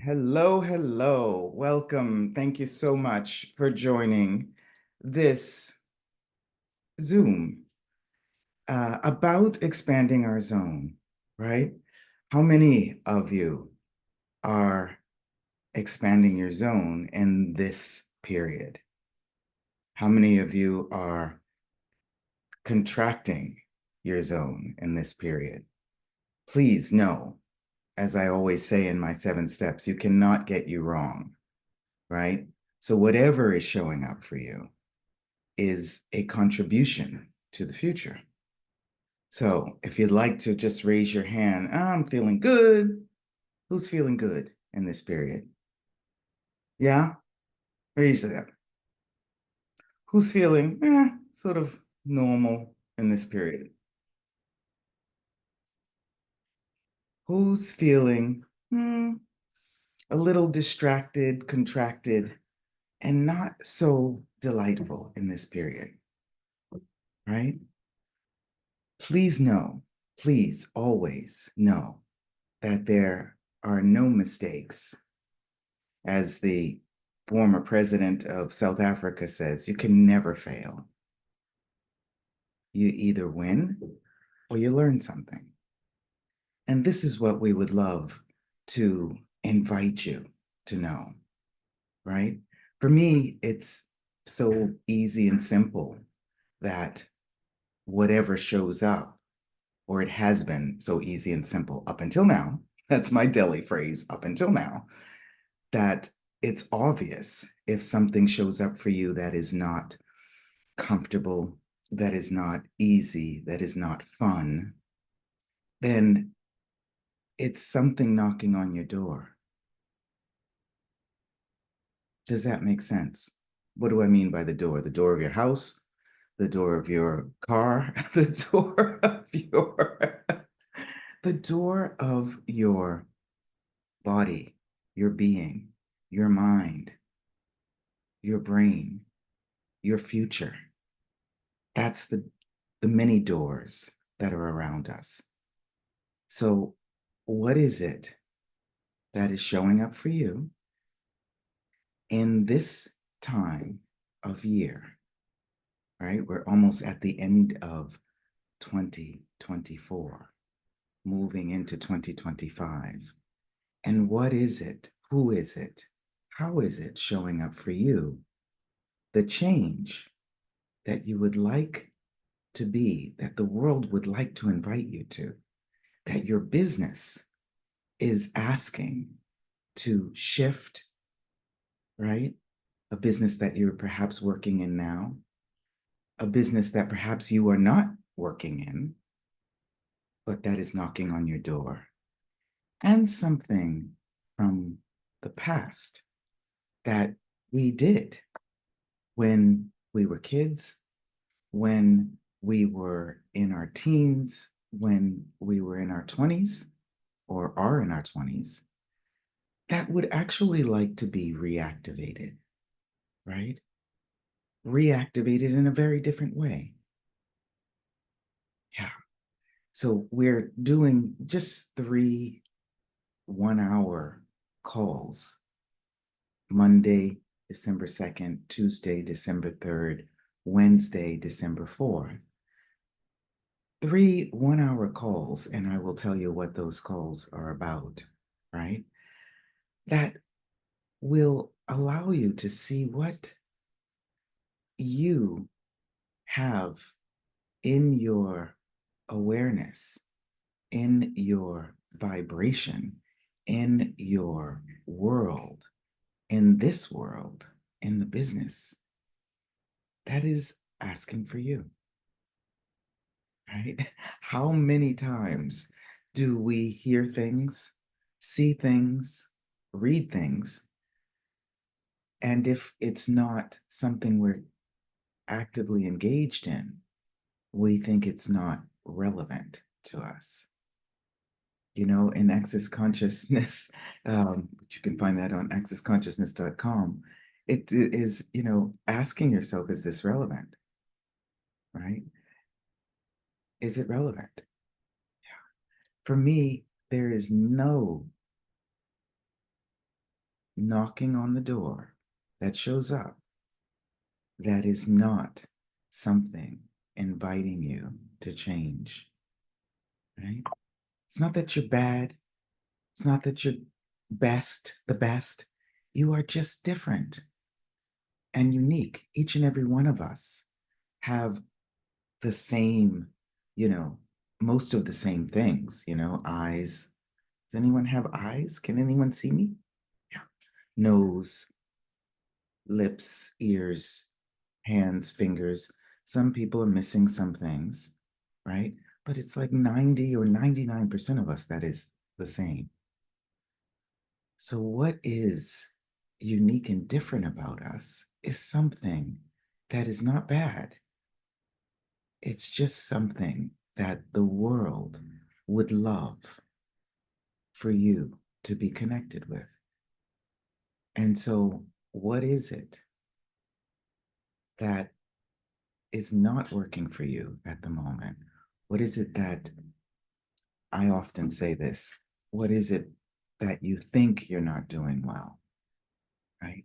Hello, hello. Welcome. Thank you so much for joining this Zoom about expanding our zone, right? How many of you are expanding your zone in this period? How many of you are contracting your zone in this period? Please know, as I always say in my 7 steps, you cannot get you wrong, right? So whatever is showing up for you is a contribution to the future. So if you'd like to just raise your hand, I'm feeling good. Who's feeling good in this period? Yeah, raise it up. Who's feeling sort of normal in this period? Who's feeling a little distracted, contracted, and not so delightful in this period, right? Please know, please always know that there are no mistakes. As the former president of South Africa says, you can never fail. You either win or you learn something. And this is what we would love to invite you to know, right? For me, it's so easy and simple that whatever shows up, or it has been so easy and simple up until now, that's my Delhi phrase, up until now, that it's obvious if something shows up for you that is not comfortable, that is not easy, that is not fun, then it's something knocking on your door. Does that make sense? What do I mean by the door? The door of your house, the door of your car, the door of your the door of your body, your being, your mind, your brain, your future. That's the many doors that are around us. So, what is it that is showing up for you in this time of year, right? We're almost at the end of 2024, moving into 2025. And what is it? Who is it? How is it showing up for you? The change that you would like to be, that the world would like to invite you to, that your business is asking to shift, right? A business that you're perhaps working in now, a business that perhaps you are not working in, but that is knocking on your door, and something from the past that we did when we were kids, when we were in our teens, when we were in our 20s or are in our 20s, that would actually like to be reactivated, right? Reactivated in a very different way. Yeah. So we're doing just 3 1-hour calls: Monday, December 2nd, Tuesday, December 3rd, Wednesday, December 4th. 3 1-hour calls, and I will tell you what those calls are about, right? That will allow you to see what you have in your awareness, in your vibration, in your world, in this world, in the business that is asking for you, right? How many times do we hear things, see things, read things, and if it's not something we're actively engaged in, we think it's not relevant to us? In Access Consciousness, you can find that on accessconsciousness.com. It is, asking yourself, is this relevant, right? Is it relevant? For me, there is no knocking on the door that shows up that is not something inviting you to change, right? It's not that you're bad. It's not that you're the best. You are just different and unique. Each and every one of us have the same, you know, most of the same things, eyes. Does anyone have eyes? Can anyone see me? Yeah. Nose, lips, ears, hands, fingers. Some people are missing some things, right? But it's like 90 or 99% of us that is the same. So, what is unique and different about us is something that is not bad. It's just something that the world would love for you to be connected with. And so, what is it that is not working for you at the moment? What is it that I often say this? What is it that you think you're not doing well? Right?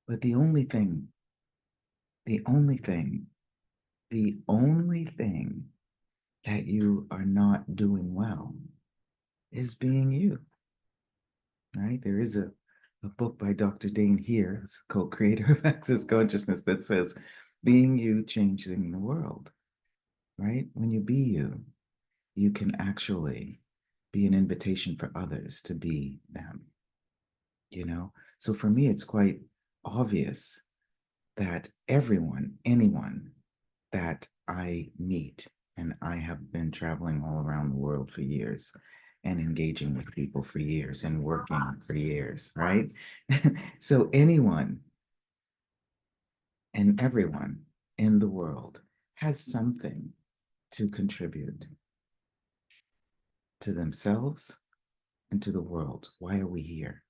But the only thing, the only thing that you are not doing well is being you, right? There is a book by Dr. Dane here, co-creator of Access Consciousness, that says, being you, changing the world, right? When you be you, you can actually be an invitation for others to be them. So for me, it's quite obvious that anyone that I meet, and I have been traveling all around the world for years and engaging with people for years and working for years, right? So anyone and everyone in the world has something to contribute to themselves and to the world. Why are we here?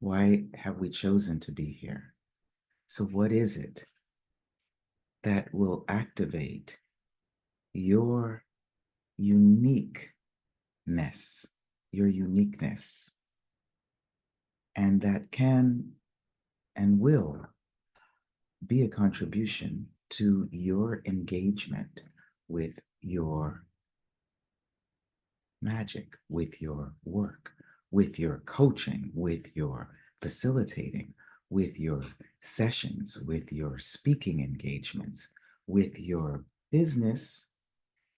Why have we chosen to be here? So, what is it that will activate your uniqueness, your uniqueness, and that can and will be a contribution to your engagement with your magic, with your work, with your coaching, with your facilitating, with your sessions, with your speaking engagements, with your business,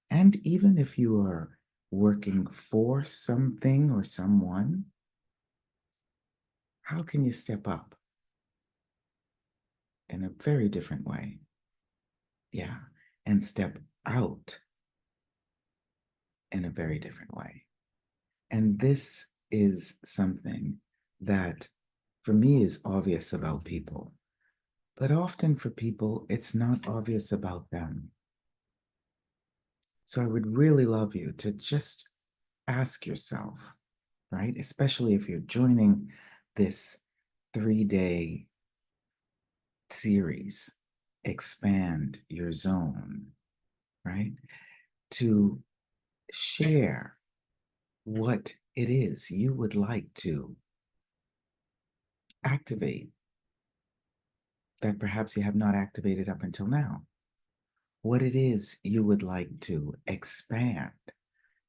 and even if you are working for something or someone, how can you step up in a very different way? Yeah, and step out in a very different way. And this is something that for me is obvious about people, but often for people, it's not obvious about them. So I would really love you to just ask yourself, right? Especially if you're joining this 3-day series, Expand Your Zone, right? To share what it is you would like to activate that perhaps you have not activated up until now. What it is you would like to expand,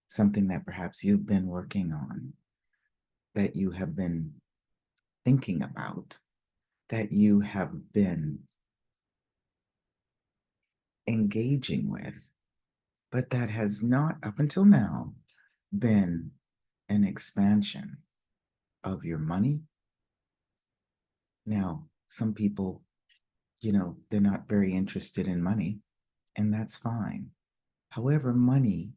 something that perhaps you've been working on, that you have been thinking about, that you have been engaging with, but that has not up until now been an expansion of your money. Now, some people, they're not very interested in money, and that's fine. However, money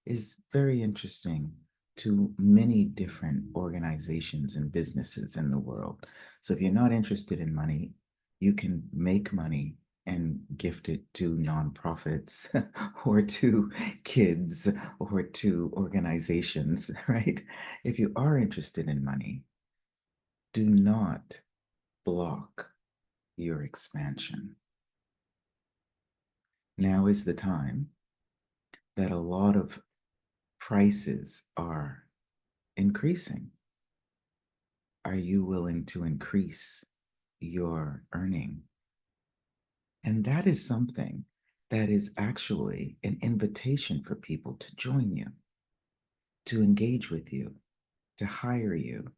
is very interesting to many different organizations and businesses in the world. So if you're not interested in money, you can make money and gift it to nonprofits or to kids or to organizations, right? If you are interested in money, do not block your expansion. Now is the time that a lot of prices are increasing. Are you willing to increase your earning? And that is something that is actually an invitation for people to join you, to engage with you, to hire you,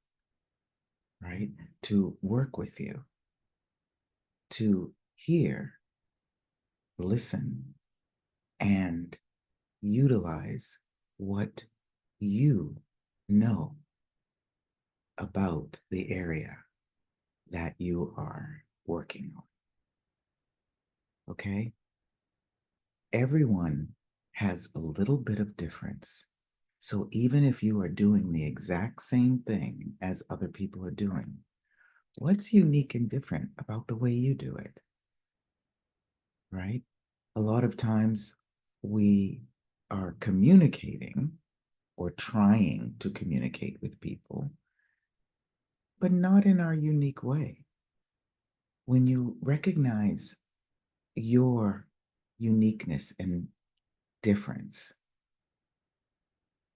right? To work with you, to hear, listen, and utilize what you know about the area that you are working on. Okay? Everyone has a little bit of difference. So even if you are doing the exact same thing as other people are doing, what's unique and different about the way you do it? Right? A lot of times we are communicating or trying to communicate with people, but not in our unique way. When you recognize your uniqueness and difference,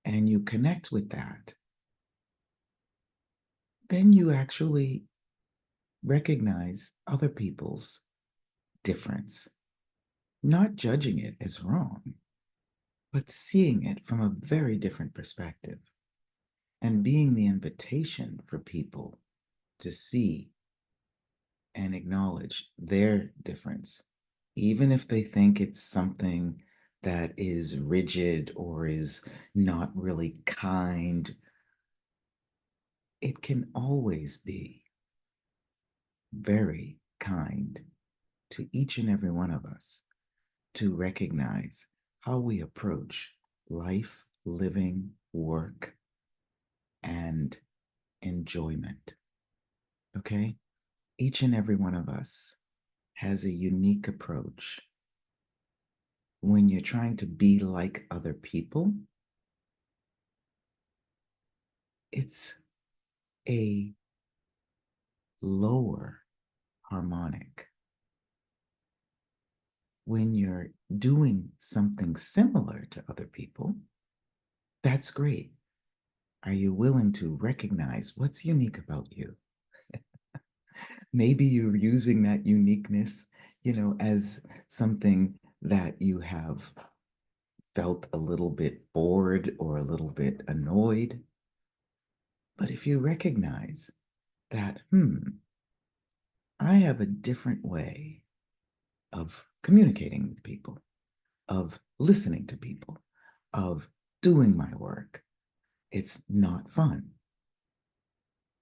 and you connect with that, then you actually recognize other people's difference, not judging it as wrong, but seeing it from a very different perspective and being the invitation for people to see and acknowledge their difference, even if they think it's something that is rigid or is not really kind. It can always be very kind to each and every one of us to recognize how we approach life, living, work, and enjoyment. Okay? Each and every one of us has a unique approach. When you're trying to be like other people, it's a lower harmonic. When you're doing something similar to other people, that's great. Are you willing to recognize what's unique about you? Maybe you're using that uniqueness, as something that you have felt a little bit bored or a little bit annoyed. But if you recognize that, I have a different way of communicating with people, of listening to people, of doing my work, it's not fun.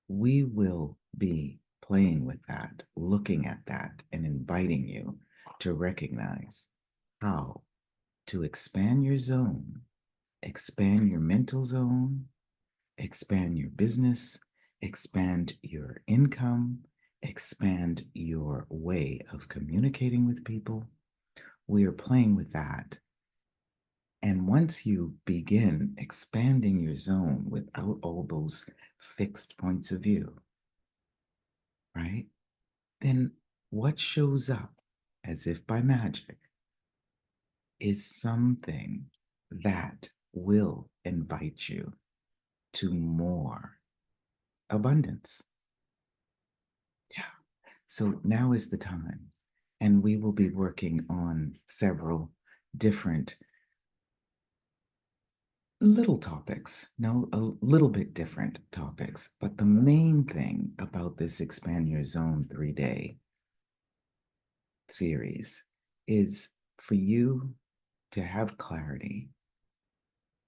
We will be playing with that, looking at that, and inviting you to recognize how to expand your zone, expand your mental zone, expand your business, expand your income, expand your way of communicating with people. We are playing with that. And once you begin expanding your zone without all those fixed points of view, right? Then what shows up as if by magic is something that will invite you to more abundance. Yeah. So now is the time. And we will be working on several different little topics, no, a little bit different topics. But the main thing about this Expand Your Zone 3-day series is for you to have clarity,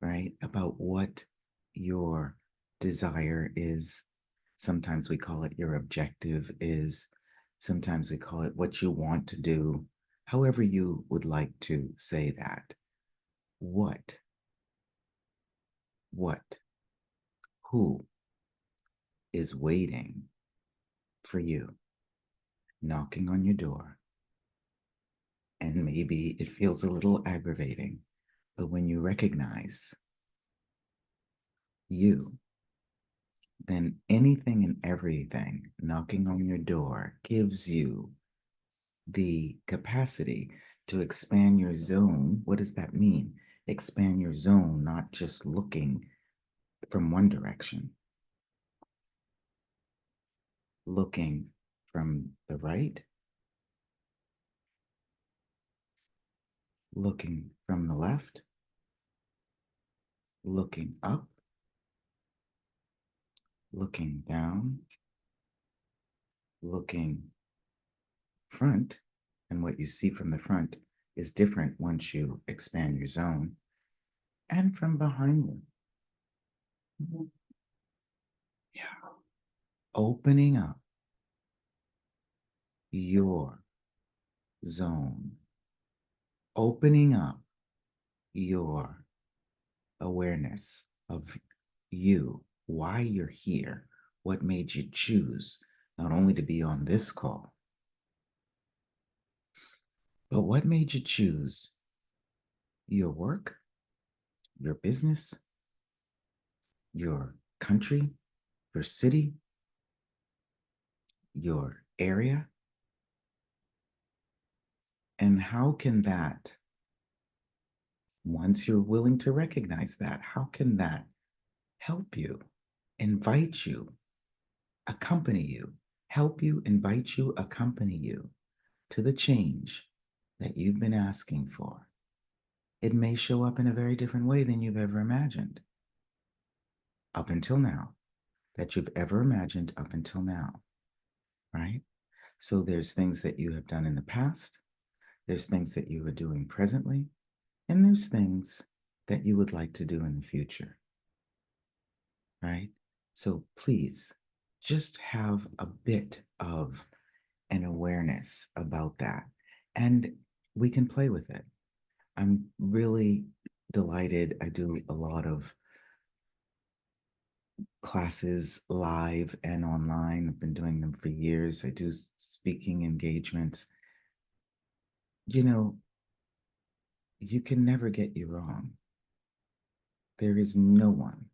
right, about what your desire is. Sometimes we call it your objective is. Sometimes we call it what you want to do. However, you would like to say that. What, what, who is waiting for you, knocking on your door? And maybe it feels a little aggravating, but when you recognize you, then anything and everything knocking on your door gives you the capacity to expand your zone. What does that mean? Expand your zone, not just looking from one direction, looking from the right, looking from the left, looking up, looking down, looking front. And what you see from the front is different once you expand your zone, and from behind you. Yeah. Opening up your zone, opening up your awareness of you, why you're here, what made you choose not only to be on this call, but what made you choose your work, your business, your country, your city, your area. And how can that, once you're willing to recognize that, how can that help you, invite you, accompany you, help you, invite you, accompany you to the change that you've been asking for? It may show up in a very different way than you've ever imagined up until now, that you've ever imagined up until now, right? So there's things that you have done in the past, there's things that you are doing presently, and there's things that you would like to do in the future, right? So please just have a bit of an awareness about that, and we can play with it. I'm really delighted. I do a lot of classes live and online. I've been doing them for years. I do speaking engagements. You know, you can never get you wrong. There is no one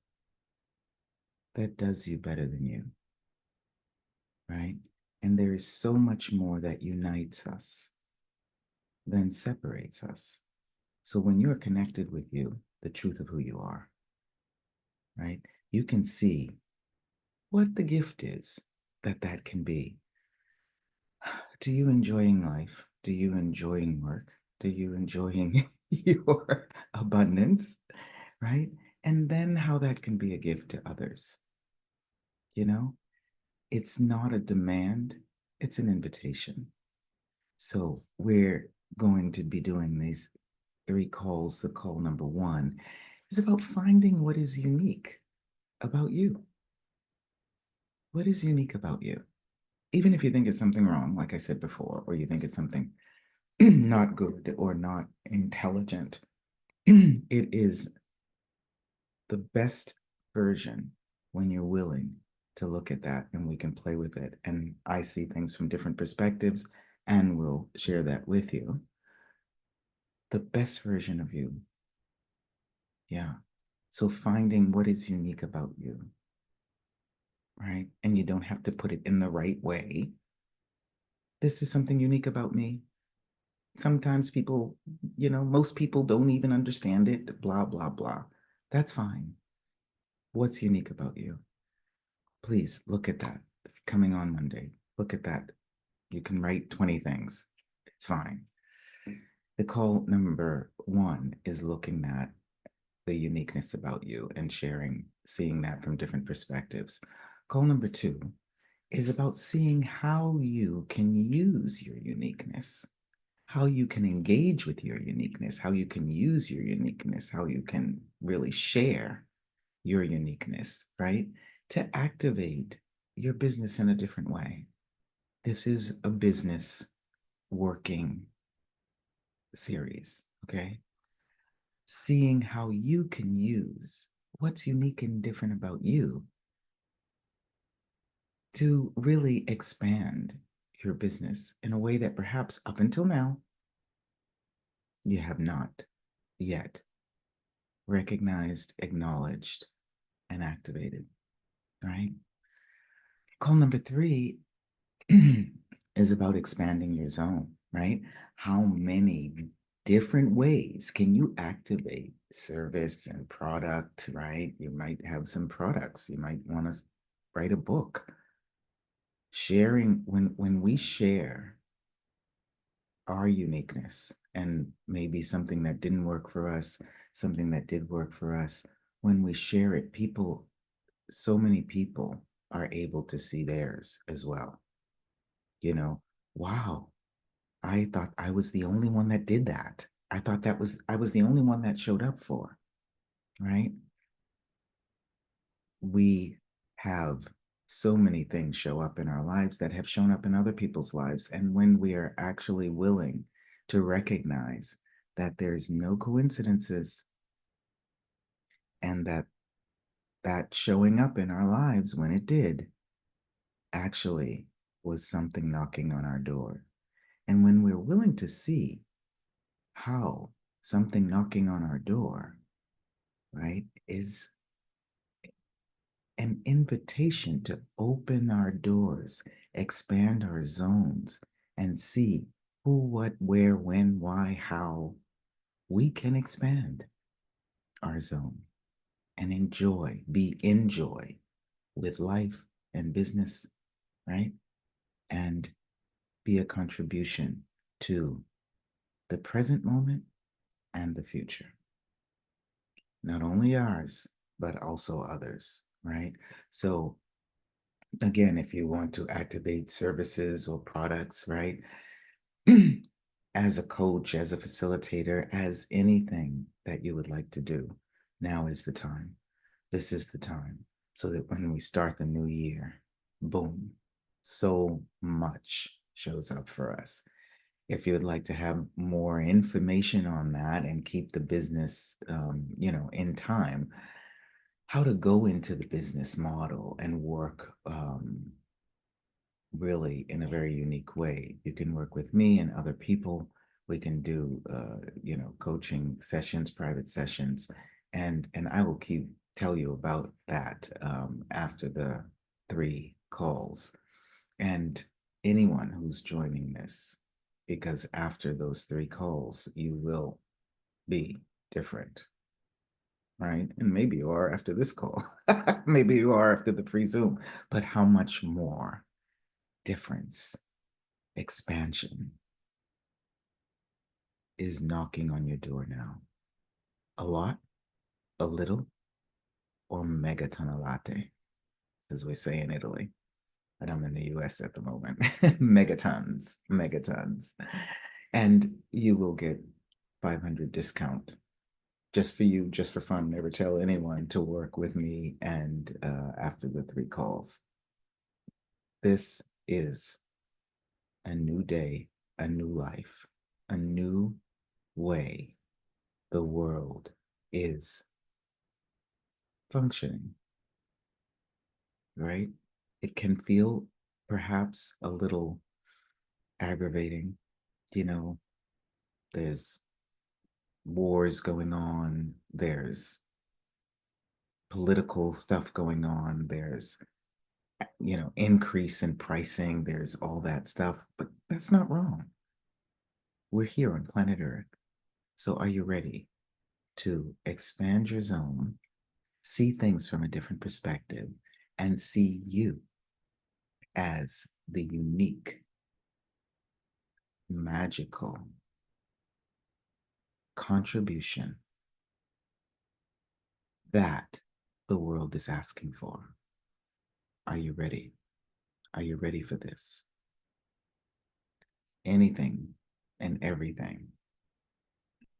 that does you better than you, right? And there is so much more that unites us than separates us. So when you're connected with you, the truth of who you are, right? You can see what the gift is that that can be. Do you enjoying life? Do you enjoying work? Do you enjoying your abundance? Right? And then how that can be a gift to others. You know, it's not a demand, it's an invitation. So we're going to be doing these 3 calls. The call number 1 is about finding what is unique about you. What is unique about you? Even if you think it's something wrong, like I said before, or you think it's something not good or not intelligent, it is the best version when you're willing to look at that and we can play with it. And I see things from different perspectives and we'll share that with you. The best version of you. Yeah. So finding what is unique about you, right? And you don't have to put it in the right way. This is something unique about me. Sometimes people, most people don't even understand it, blah, blah, blah. That's fine. What's unique about you? Please look at that. Coming on Monday, look at that. You can write 20 things. It's fine. The call number 1 is looking at the uniqueness about you and sharing, seeing that from different perspectives. Call number 2 is about seeing how you can use your uniqueness, how you can engage with your uniqueness, how you can use your uniqueness, how you can really share your uniqueness, right? To activate your business in a different way. This is a business working series, okay? Seeing how you can use what's unique and different about you to really expand your business in a way that perhaps up until now you have not yet recognized, acknowledged, and activated, right? Call number 3 is about expanding your zone, right? How many different ways can you activate service and product, right? You might have some products. You might want to write a book, Sharing, when we share our uniqueness and maybe something that didn't work for us, something that did work for us, when we share it, people, so many people are able to see theirs as well. You know, wow, I thought I was the only one that did that. I thought I was the only one that showed up for, right? We have so many things show up in our lives that have shown up in other people's lives. And when we are actually willing to recognize that there's no coincidences and that showing up in our lives when it did actually was something knocking on our door. And when we're willing to see how something knocking on our door, right, is an invitation to open our doors, expand our zones, and see who, what, where, when, why, how we can expand our zone and enjoy, be in joy with life and business, right? And be a contribution to the present moment and the future. Not only ours, but also others, right? So again, if you want to activate services or products, right? As a coach, as a facilitator, as anything that you would like to do, now is the time. This is the time. So that when we start the new year, boom, so much shows up for us. If you would like to have more information on that and keep the business, in time, how to go into the business model and work really in a very unique way. You can work with me and other people. We can do, coaching sessions, private sessions, and I will keep tell you about that after the 3 calls. And anyone who's joining this, because after those 3 calls, you will be different, right? And maybe you are after this call. Maybe you are after the free Zoom, but how much more difference, expansion is knocking on your door now? A lot, a little, or megaton a latte, as we say in Italy. But I'm in the US at the moment. Megatons, megatons. And you will get 500 discount just for you, just for fun. Never tell anyone to work with me. And after the 3 calls, this is a new day, a new life, a new way the world is functioning, right? It can feel perhaps a little aggravating. You know, there's wars going on, there's political stuff going on, there's, increase in pricing, there's all that stuff, but that's not wrong. We're here on planet Earth. So are you ready to expand your zone, see things from a different perspective, and see you as the unique, magical contribution that the world is asking for? Are you ready? Are you ready for this? Anything and everything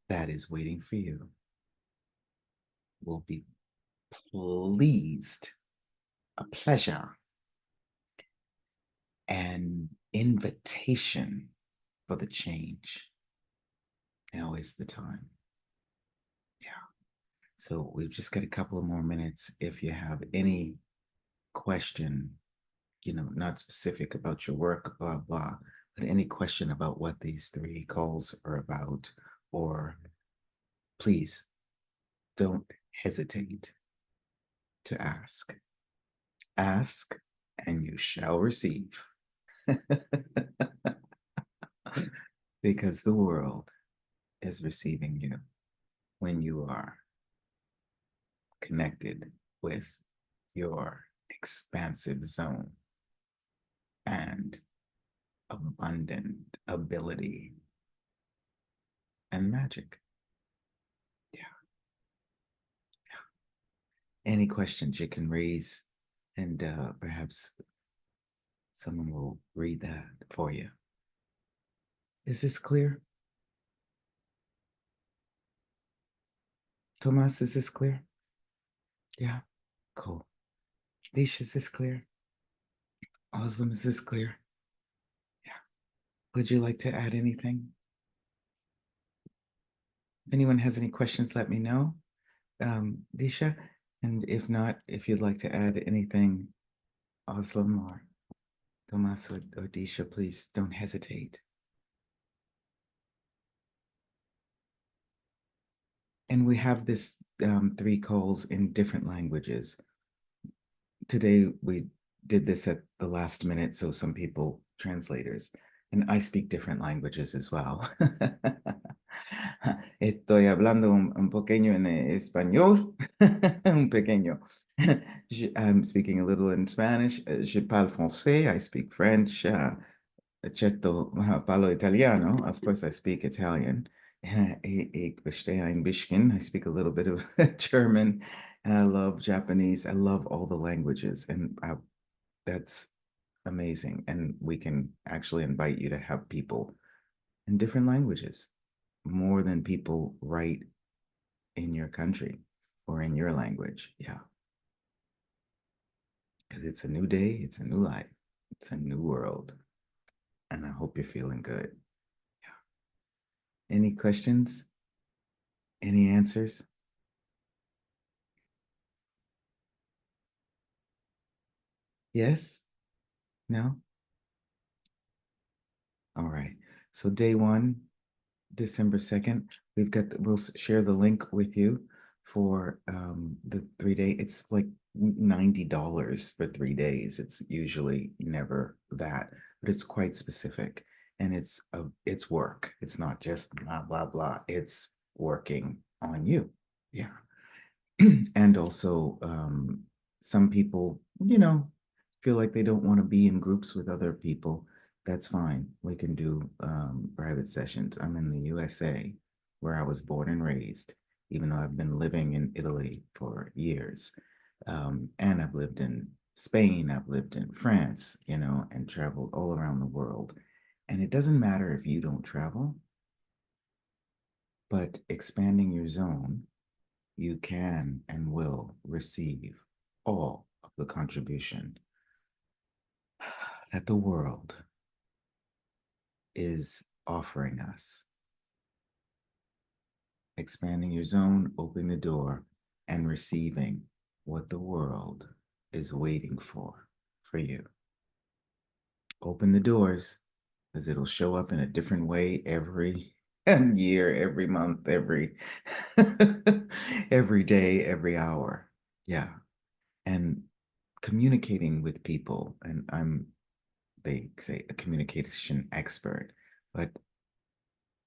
that is waiting for you will be pleased, a pleasure, an invitation for the change. Now is the time. Yeah. So we've just got a couple of more minutes. If you have any question, not specific about your work, blah, blah, but any question about what these 3 calls are about, or please don't hesitate to ask. Ask and you shall receive. Because the world is receiving you when you are connected with your expansive zone. and abundant ability and magic. Yeah. Any questions you can raise, and perhaps someone will read that for you. Is this clear? Tomas, is this clear? Yeah, cool. Leash, is this clear? Oslam, is this clear? Yeah. Would you like to add anything? Anyone has any questions, let me know. Disha, and if not, if you'd like to add anything, Oslam or Tomas or Disha, please don't hesitate. And we have this 3 calls in different languages. Today we did this at the last minute, so some people, translators, and I speak different languages as well. Estoy hablando un pequeño en español, un pequeño. I'm speaking a little in Spanish. Je parle français. I speak French. Certo, parlo italiano. Of course, I speak Italian. Ich verstehe ein bisschen. I speak a little bit of German. I love Japanese. I love all the languages, and that's amazing. And we can actually invite you to have people in different languages, more than people write in your country or in your language. Yeah. Because it's a new day, it's a new life, it's a new world. And I hope you're feeling good. Yeah. Any questions? Any answers? Yes? No? All right. So day 1, December 2nd, we'll share the link with you for the 3-day. It's like $90 for 3 days. It's usually never that, but it's quite specific, and it's work. It's not just blah blah blah. It's working on you. Yeah. And also some people, feel like they don't want to be in groups with other people. That's fine. We can do private sessions. I'm in the USA, where I was born and raised, even though I've been living in Italy for years. And I've lived in Spain, I've lived in France, and traveled all around the world. And it doesn't matter if you don't travel, but expanding your zone, you can and will receive all of the contribution that the world is offering us. Expanding your zone, opening the door, and receiving what the world is waiting for you. Open the doors, because it'll show up in a different way every year, every month, every day, every hour. Yeah. And communicating with people, and they say, a communication expert, but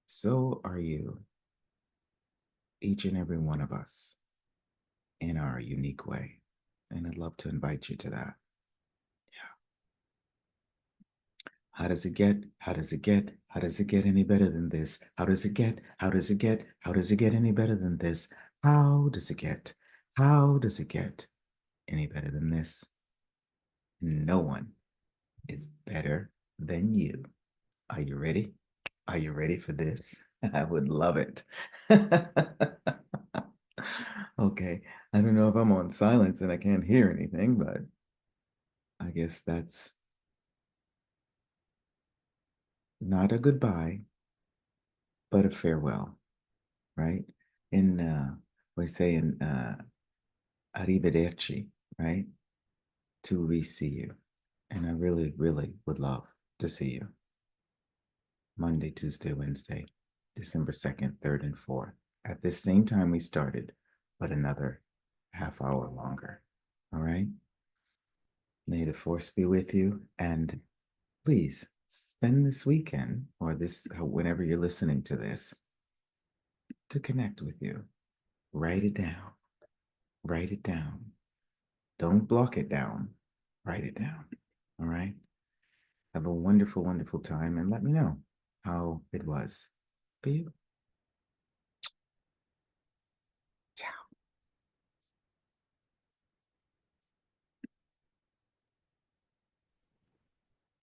so are you, each and every one of us, in our unique way. And I'd love to invite you to that. Yeah. How does it get? How does it get? How does it get any better than this? How does it get? How does it get? How does it get any better than this? How does it get? How does it get any better than this? No one is better than you. Are you ready? Are you ready for this? I would love it. Okay. I don't know if I'm on silence and I can't hear anything, but I guess that's not a goodbye, but a farewell, right? In we say in arrivederci, right? To re-see you. And I really, really would love to see you Monday, Tuesday, Wednesday, December 2nd, 3rd, and 4th, at the same time we started, but another half hour longer. All right. May the force be with you. And please spend this weekend, or this, whenever you're listening to this, to connect with you. Write it down. Write it down. Don't block it down. Write it down. All right. Have a wonderful, wonderful time and let me know how it was for you.